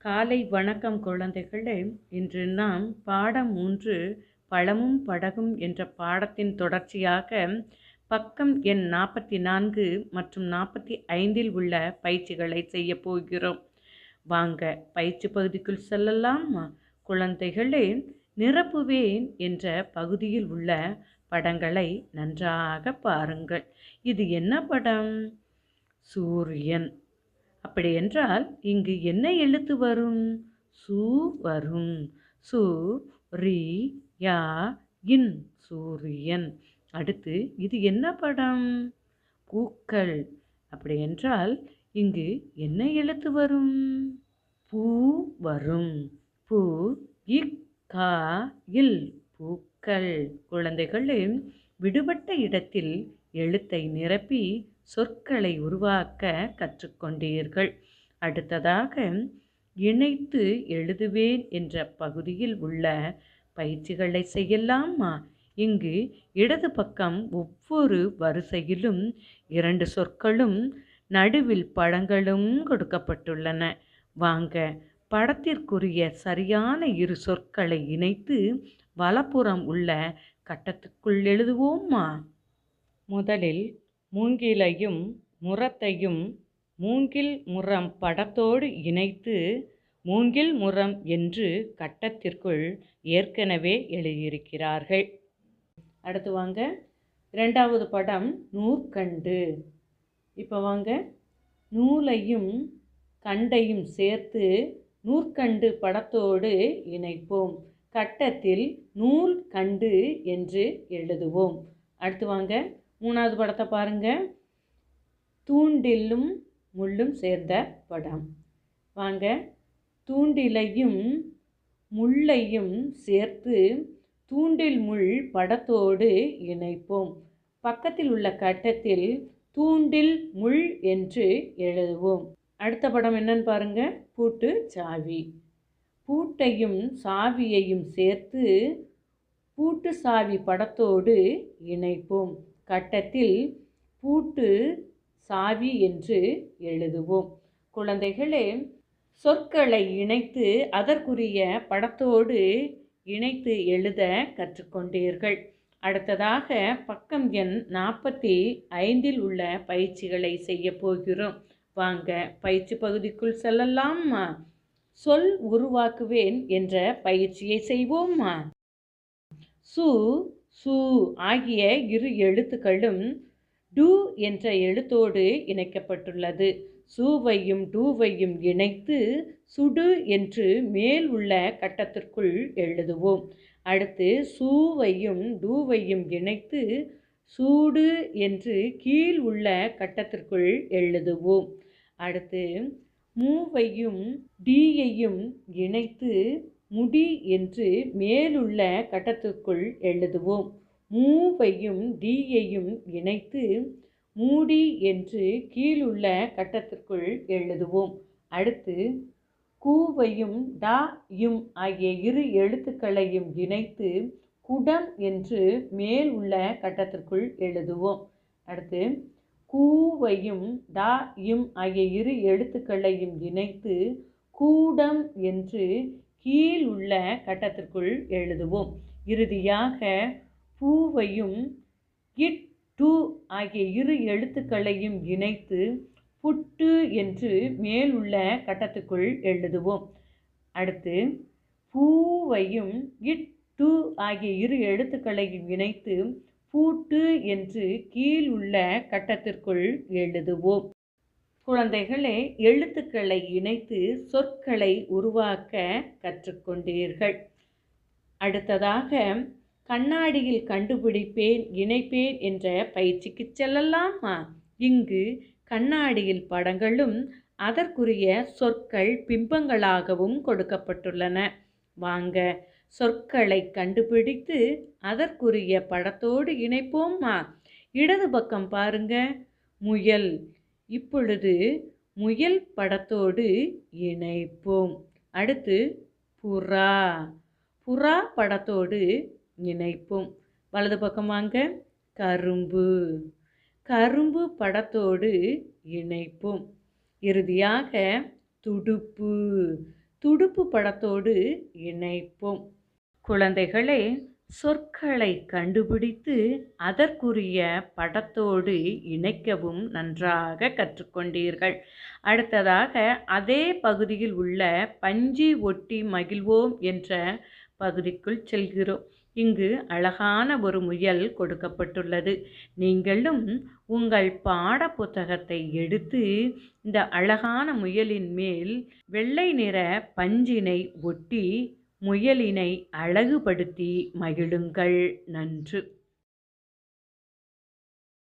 காலை வணக்கம் குழந்தைகளே. இன்று நாம் பாடம் 3 பழமும் படகும் என்ற பாடத்தின் தொடர்ச்சியாக பக்கம் எண் 44 மற்றும் 45 உள்ள பயிற்சிகளை செய்ய போகிறோம். வாங்க பயிற்சி பகுதிக்குள் செல்லலாம். குழந்தைகளே, நிரப்புவேன் என்ற பகுதியில் உள்ள படங்களை நன்றாக பாருங்கள். இது என்ன படம்? சூரியன். அப்படி என்றால் இங்கு என்ன எழுத்து வரும்? சு வரும். சு ரி யா இன், சூரியன். அடுத்து இது என்ன படம்? பூக்கள். அப்படி என்றால் இங்கு என்ன எழுத்து வரும்? பூ வரும். பூ இக் கா இல், பூக்கள். குழந்தைகளே, விடுபட்ட இடத்தில் எழுத்தை நிரப்பி சொற்களை உருவாக்க கற்றுக்கொண்டீர்கள். அடுத்ததாக இணைத்து எழுதுவேன் என்ற பகுதியில் உள்ள பயிற்சிகளை செய்யலாமா? இங்கு இடது பக்கம் ஒவ்வொரு வரிசையிலும் 2 சொற்களும் நடுவில் படங்களும் கொடுக்கப்பட்டுள்ளன. வாங்க படத்திற்குரிய சரியான 2 சொற்களை இணைத்து வலப்புறம் உள்ள கட்டத்துக்குள் எழுதுவோமா? முதலில் மூங்கிலையும் முறத்தையும் மூங்கில் முறம் படத்தோடு இணைத்து மூங்கில் முறம் என்று கட்டத்திற்குள் ஏற்கனவே எழுதியிருக்கிறார்கள். அடுத்து வாங்க, 2வது படம் நூற்கண்டு. இப்போ வாங்க, நூலையும் கண்டையும் சேர்த்து நூற்கண்டு படத்தோடு இணைப்போம். கட்டத்தில் நூல் கண்டு என்று எழுதுவோம். அடுத்து வாங்க, 3வது படத்தை பாருங்க. தூண்டிலும் முள்ளும் சேர்ந்த படம். வாங்க, தூண்டிலையும் முள்ளையும் சேர்த்து தூண்டில் முள் படத்தோடு இணைப்போம். பக்கத்தில் உள்ள கட்டத்தில் தூண்டில் முள் என்று எழுதுவோம். அடுத்த படம் என்னன்னு பாருங்க. பூட்டு சாவி. பூட்டையும் சாவியையும் சேர்த்து பூட்டு சாவி படத்தோடு இணைப்போம். கட்டத்தில் பூட்டு சாவி என்று எழுதுவோம். குழந்தைகளே, சொற்களை இணைத்து அதற்குரிய படத்தோடு இணைத்து எழுத கற்றுக்கொண்டீர்கள். அடுத்ததாக பக்கம் எண் 45 உள்ள பயிற்சிகளை செய்ய போகிறோம். வாங்க பயிற்சி பகுதிக்குள் செல்லலாமா? சொல் உருவாக்குவேன் என்ற பயிற்சியை செய்வோமா? சு சு ஆகிய 2 எழுத்துக்களும் டு என்ற எழுத்தோடு இணைக்கப்பட்டுள்ளது. சூவையும் டூவையும் இணைத்து சுடு என்று மேல் உள்ள கட்டத்திற்குள் எழுதுவோம். அடுத்து சூவையும் டூவையும் இணைத்து சூடு என்று கீழ் உள்ள கட்டத்திற்குள் எழுதுவோம். அடுத்து மூவையும் டீயையும் இணைத்து முடி என்று மேலுள்ள கட்டத்திற்குள் எழுதுவோம். மூவையும் டீயையும் இணைத்து மூடி என்று கீழுள்ள கட்டத்திற்குள் எழுதுவோம். அடுத்து கூவையும் டா யும் ஆகிய 2 எழுத்துக்களையும் இணைத்து குடம் என்று மேல் உள்ள கட்டத்திற்குள் எழுதுவோம். அடுத்து கூவையும் டா யும் ஆகிய 2 எழுத்துக்களையும் இணைத்து கூடம் என்று கீழ் உள்ள கட்டத்திற்குள் எழுதுவோம். இறுதியாக பூவையும் இட் டு ஆகிய 2 எழுத்துக்களையும் இணைத்து புட்டு என்று மேல் உள்ள கட்டத்துக்குள் எழுதுவோம். அடுத்து பூவையும் இட் டு ஆகிய 2 எழுத்துக்களையும் இணைத்து பூட்டு என்று கீழ் உள்ள கட்டத்திற்குள் எழுதுவோம். குழந்தைகளே, எழுத்துக்களை இணைத்து சொற்களை உருவாக்க கற்றுக்கொண்டீர்கள். அடுத்ததாக கண்ணாடியில் கண்டுபிடிப்பேன் இணைப்பேன் என்ற பயிற்சிக்கு செல்லலாமா? இங்கு கண்ணாடியில் படங்களும் அதற்குரிய சொற்கள் பிம்பங்களாகவும் கொடுக்கப்பட்டுள்ளன. வாங்க சொற்களை கண்டுபிடித்து அதற்குரிய படத்தோடு இணைப்போமா? இடது பக்கம் பாருங்க, முயல். இப்பொழுது முயல் படத்தோடு இணைப்போம். அடுத்து புறா. புறா படத்தோடு இணைப்போம். வலது பக்கம் வாங்க, கரும்பு. கரும்பு படத்தோடு இணைப்போம். இறுதியாக துடுப்பு. துடுப்பு படத்தோடு இணைப்போம். குழந்தைகளே, சொற்களை கண்டுபிடித்து அதற்குரிய படத்தோடு இணைக்கவும் நன்றாக கற்றுக்கொண்டீர்கள். அடுத்ததாக அதே பகுதியில் உள்ள பஞ்சி ஒட்டி மகிழ்வோம் என்ற பகுதிக்குள் செல்கிறோம். இங்கு அழகான ஒரு முயல் கொடுக்கப்பட்டுள்ளது. நீங்களும் உங்கள் பாட புத்தகத்தை எடுத்து இந்த அழகான முயலின் மேல் வெள்ளை நிற பஞ்சினை ஒட்டி முயலினை அழகுபடுத்தி மகிழுங்கள். நன்று.